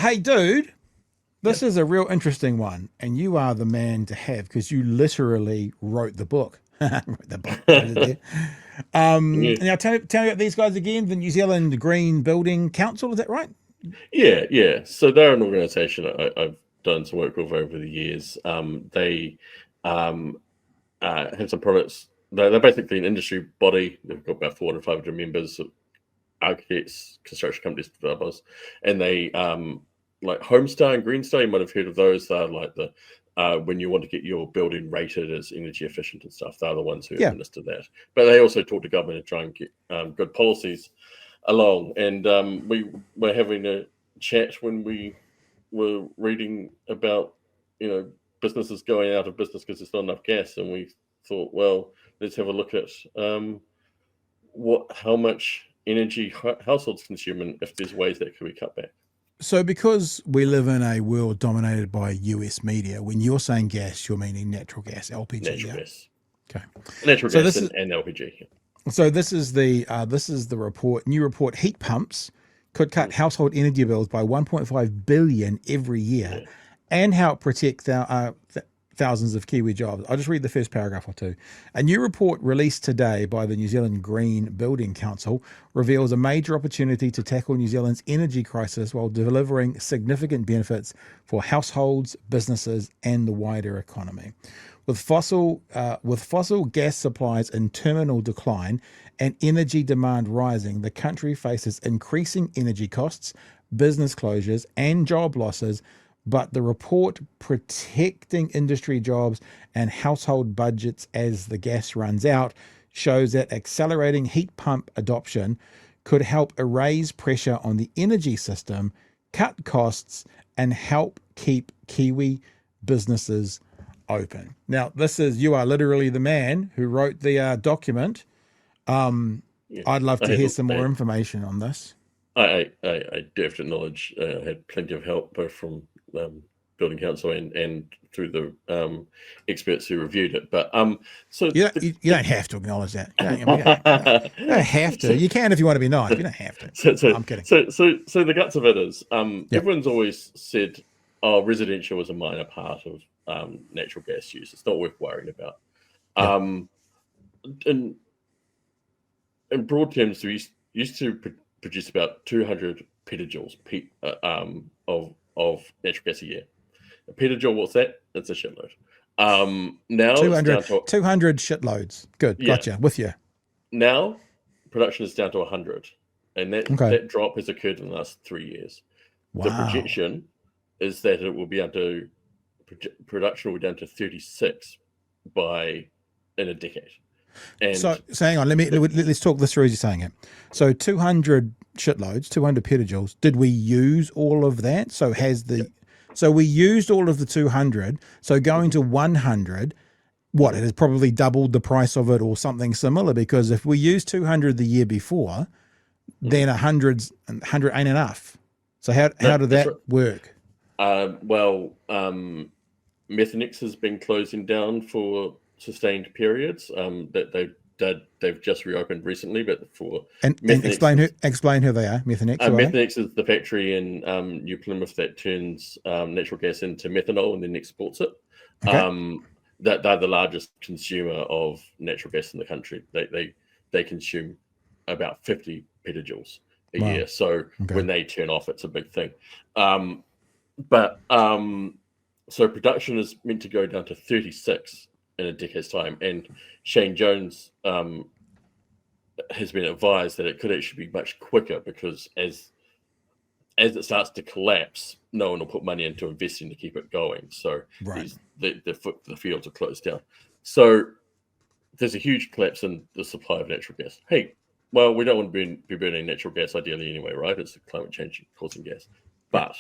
Hey, dude, this Yep. is a real interesting one, and you are the man to have because you literally wrote the book. Wrote the book, put it there. Yeah. Now, tell me about these guys again. The New Zealand Green Building Council, is that right? Yeah. So they're an organisation I've done some work with over the years. They um, have some products. They're basically an industry body. They've got about 400, 500 members, architects, construction companies, developers, and they like Homestar and Greenstar. You might have heard of those. They're like the when you want to get your building rated as energy efficient and stuff. They're the ones who Yeah. administer that. But they also talk to government and try and get good policies along. And we were having a chat when we were reading about businesses going out of business because there's not enough gas, and we thought, well, let's have a look at how much energy households consume, and if there's ways that can be cut back. So, because we live in a world dominated by US media, when you're saying gas, you're meaning natural gas, LPG, Natural yeah? gas, Okay. natural So gas, this and, is and LPG. this is the report. New report: heat pumps could cut Mm, household energy bills by 1.5 billion every year, yeah. and help protect thousands of Kiwi jobs. I'll just read the first paragraph or two. A new report released today by the New Zealand Green Building Council reveals a major opportunity to tackle New Zealand's energy crisis while delivering significant benefits for households, businesses, and the wider economy. With fossil gas supplies in terminal decline and energy demand rising, the country faces increasing energy costs, business closures, and job losses. But the report protecting industry jobs and household budgets as the gas runs out shows that accelerating heat pump adoption could help erase pressure on the energy system, cut costs, and help keep Kiwi businesses open. Now, you are literally the man who wrote the document. Um, Yeah. I'd love I to had hear some more I information on this. I do have to acknowledge I had plenty of help both from building council and through the experts who reviewed it. But so You don't have to acknowledge that. You don't, I mean, you don't have to. so, You can if you want to be nice. You don't have to. so, so, I'm kidding. so the guts of it is, Yep. everyone's always said, "Oh, residential is a minor part of natural gas use. It's not worth worrying about." Yep. Um, in broad terms, we used to produce about 200 petajoules of natural gas a year. A petajoule, what's that? It's a shitload. Now it's 200, down to 200 shitloads. Good. yeah. Gotcha. With you. Now production is down to 100, and Okay. that drop has occurred in the last 3 years. The Wow. projection is that it will be production will be down to 36 by in a decade. So, And hang on. Let's talk this through as you're saying it. So 200 shitloads, 200 petajoules. Did we use all of that? yep. So we used all of the 200. So going hmm to 100, what, hmm it has probably doubled the price of it or something similar, because if we used 200 the year before, hmm then 100 ain't enough. So how No, did that's that right. work? Well, Methanex has been closing down for sustained periods. They've just reopened recently, but for And Methanex explain who they are. Methanex, who are they? Methanex is the factory in New Plymouth that turns natural gas into methanol and then exports it. Okay. That they're the largest consumer of natural gas in the country. They consume about 50 petajoules a Wow. year. So Okay. when they turn off, it's a big thing. Um, but so production is meant to go down to 36 in a decade's time, and Shane Jones has been advised that it could actually be much quicker because as it starts to collapse, no one will put money into investing to keep it going. So Right. the fields are closed down. So there's a huge collapse in the supply of natural gas. Hey, well, we don't want to be burning natural gas ideally anyway, right? It's a climate change causing gas, Yep. but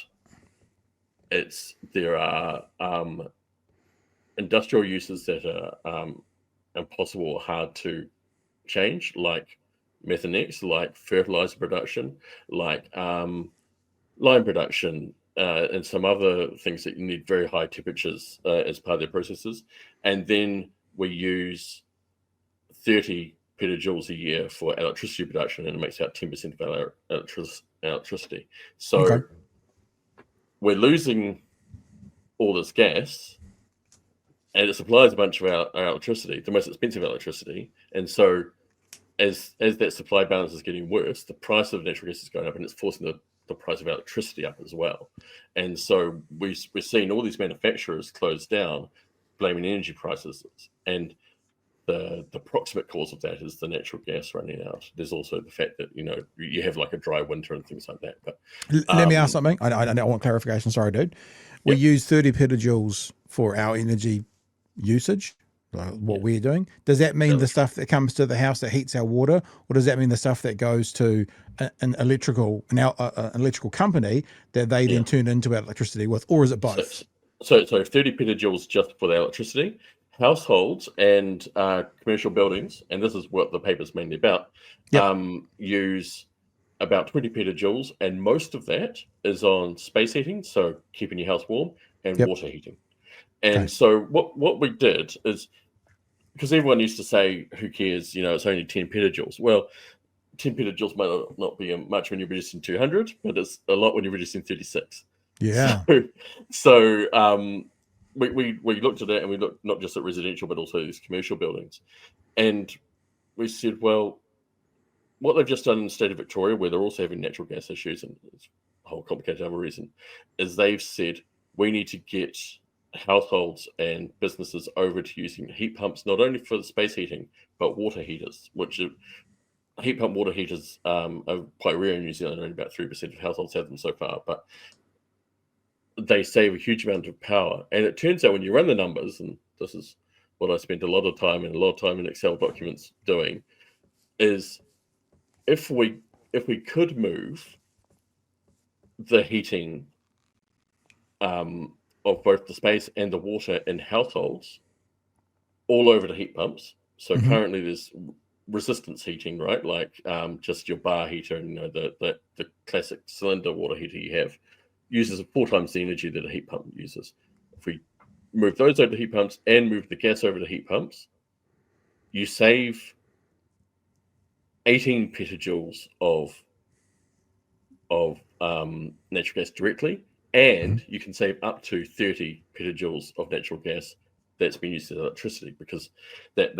there are industrial uses that are impossible or hard to change, like Methanex, like fertilizer production, like lime production, and some other things that you need very high temperatures as part of their processes. And then we use 30 petajoules a year for electricity production, and it makes out 10% of our electricity. Okay. So we're losing all this gas, and it supplies a bunch of our electricity, the most expensive electricity. And so as that supply balance is getting worse, the price of natural gas is going up, and it's forcing the price of electricity up as well. And so we're seeing all these manufacturers close down, blaming energy prices. And the proximate cause of that is the natural gas running out. There's also the fact that, you have like a dry winter and things like that. But Let me ask something. I want clarification. Sorry, dude. We use 30 petajoules for our energy usage, like what we're doing. Does that mean the stuff that comes to the house that heats our water, or does that mean the stuff that goes to an electrical company that they then turn into our electricity with, or is it both? So 30 petajoules just for the electricity. Households and commercial buildings, and this is what the paper's mainly about, use about 20 petajoules, and most of that is on space heating, so keeping your house warm, and water heating. And so what we did is, because everyone used to say, who cares, it's only 10 petajoules. Well, 10 petajoules might not be much when you're reducing 200, but it's a lot when you're reducing 36. Yeah. So we looked at it, and we looked not just at residential, but also these commercial buildings. And we said, well, what they've just done in the state of Victoria, where they're also having natural gas issues, and it's a whole complicated other reason, is they've said we need to get households and businesses over to using heat pumps, not only for the space heating, but water heaters, which heat pump water heaters are quite rare in New Zealand. Only about 3% of households have them so far, but they save a huge amount of power. And it turns out when you run the numbers, and this is what I spent a lot of time in Excel documents doing, is if we could move the heating of both the space and the water in households all over to heat pumps. So currently there's resistance heating, right? Like just your bar heater, and the classic cylinder water heater you have uses 4 times the energy that a heat pump uses. If we move those over to heat pumps and move the gas over to heat pumps, you save 18 petajoules of natural gas directly, and you can save up to 30 petajoules of natural gas that's been used as electricity, because that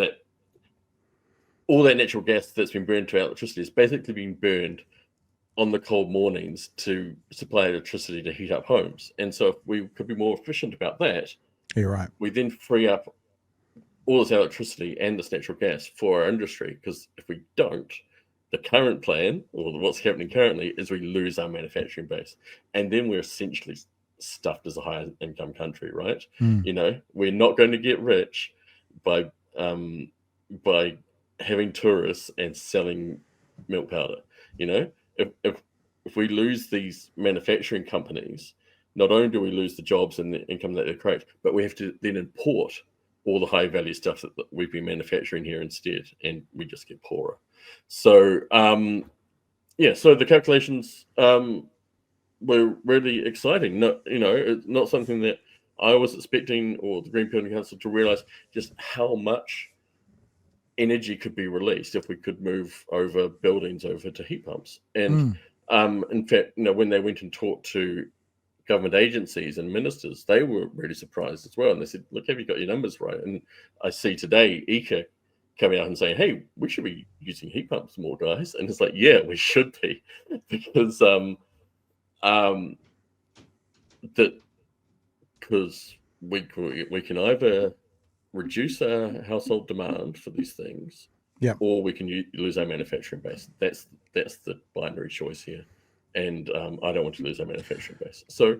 all that natural gas that's been burned to electricity is basically being burned on the cold mornings to supply electricity to heat up homes. And so if we could be more efficient about that, you're right, we then free up all this electricity and this natural gas for our industry. Because if we don't, the current plan, or what's happening currently, is we lose our manufacturing base, and then we're essentially stuffed as a higher income country, right? We're not going to get rich by having tourists and selling milk powder. If we lose these manufacturing companies, not only do we lose the jobs and the income that they create, but we have to then import all the high value stuff that we've been manufacturing here instead, and we just get poorer. So so the calculations were really exciting. It's not something that I was expecting, or the Green Building Council, to realize just how much energy could be released if we could move over buildings over to heat pumps. And in fact, when they went and talked to government agencies and ministers, they were really surprised as well. And they said, look, have you got your numbers right? And I see today ECA coming out and saying, hey, we should be using heat pumps more, guys. And it's like, yeah, we should be, because we can either reduce our household demand for these things, or we can lose our manufacturing base. That's the binary choice here, and I don't want to lose our manufacturing base. So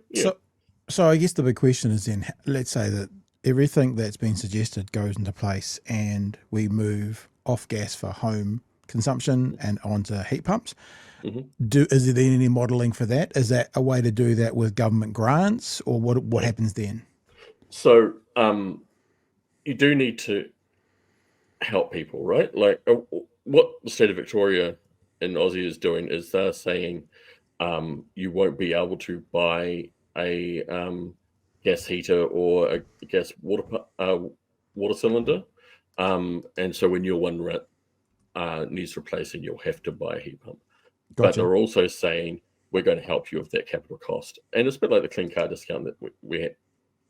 I guess the big question is then, let's say that everything that's been suggested goes into place, and we move off gas for home consumption and onto heat pumps. Is there then any modelling for that? Is that a way to do that with government grants, or what happens then? So you do need to help people, right? Like what the state of Victoria and Aussie is doing is they're saying you won't be able to buy a gas heater or a gas water cylinder, and so when your one needs replacing, you'll have to buy a heat pump. Gotcha. But they're also saying we're going to help you with that capital cost. And it's a bit like the clean car discount that we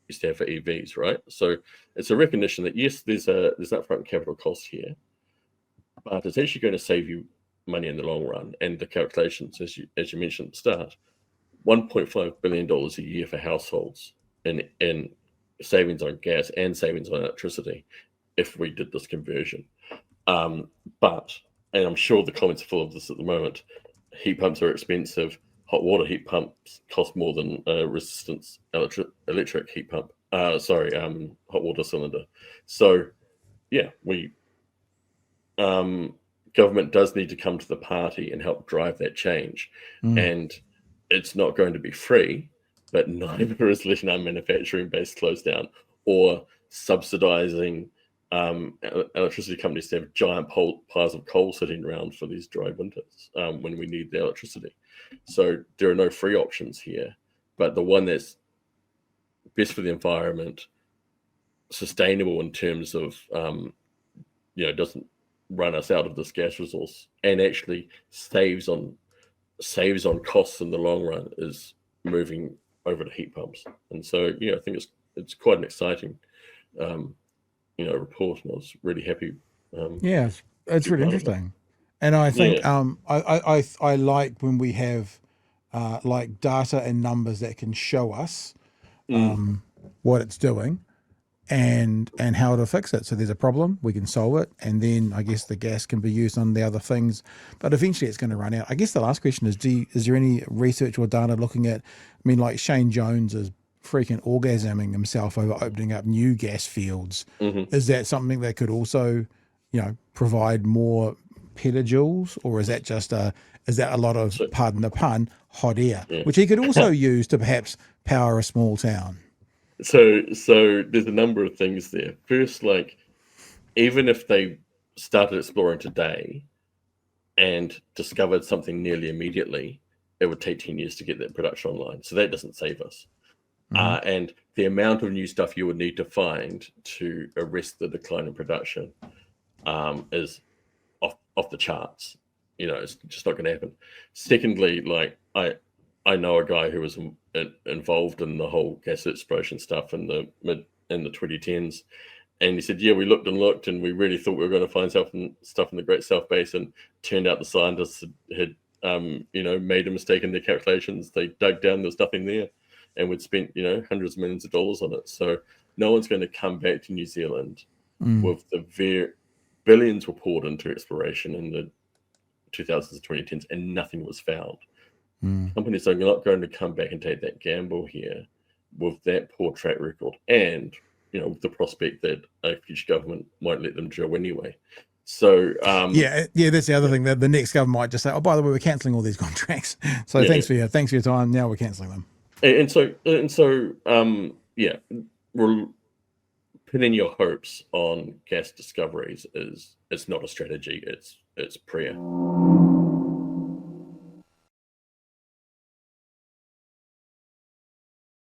used to have for EVs, right? So it's a recognition that yes, there's upfront capital cost here, but it's actually going to save you money in the long run. And the calculations, as you mentioned at the start, $1.5 billion a year for households in savings on gas and savings on electricity if we did this conversion. But, and I'm sure the comments are full of this at the moment, heat pumps are expensive. Hot water heat pumps cost more than a resistance electric heat pump. Hot water cylinder. So, yeah, government does need to come to the party and help drive that change. And it's not going to be free, but neither is letting our manufacturing base close down or subsidizing electricity companies to have giant piles of coal sitting around for these dry winters when we need the electricity. So there are no free options here, but the one that's best for the environment, sustainable in terms of doesn't run us out of this gas resource and actually saves on costs in the long run is moving over to heat pumps. And so I think it's quite an exciting report, and I was really happy. Yeah, it's really interesting. And I think I like when we have like data and numbers that can show us what it's doing and how to fix it. So there's a problem, we can solve it, and then I guess the gas can be used on the other things, but eventually it's going to run out. I guess the last question is, is there any research or data looking at, I mean, like Shane Jones is freaking orgasming himself over opening up new gas fields. Is that something that could also, provide more petajoules, or is that just a lot of, pardon the pun, hot air, which he could also use to perhaps power a small town? So there's a number of things there. First, like, even if they started exploring today and discovered something nearly immediately, it would take 10 years to get that production online. So that doesn't save us. And the amount of new stuff you would need to find to arrest the decline in production is off the charts. It's just not going to happen. Secondly, like, I know a guy who was involved in the whole gas exploration stuff in the 2010s, and he said, "Yeah, we looked and we really thought we were going to find stuff in the Great South Basin. Turned out the scientists had made a mistake in their calculations. They dug down, there was nothing there, and we'd spent hundreds of millions of dollars on it. So no one's going to come back to New Zealand with the billions were poured into exploration in the 2000s and 2010s, and nothing was found." Companies are not going to come back and take that gamble here with that poor track record, and with the prospect that a future government might let them drill anyway. So that's the other thing, that the next government might just say, "Oh, by the way, we're cancelling all these contracts. So thanks for your time. Now we're cancelling them." And so we're pinning your hopes on gas discoveries it's not a strategy. It's prayer.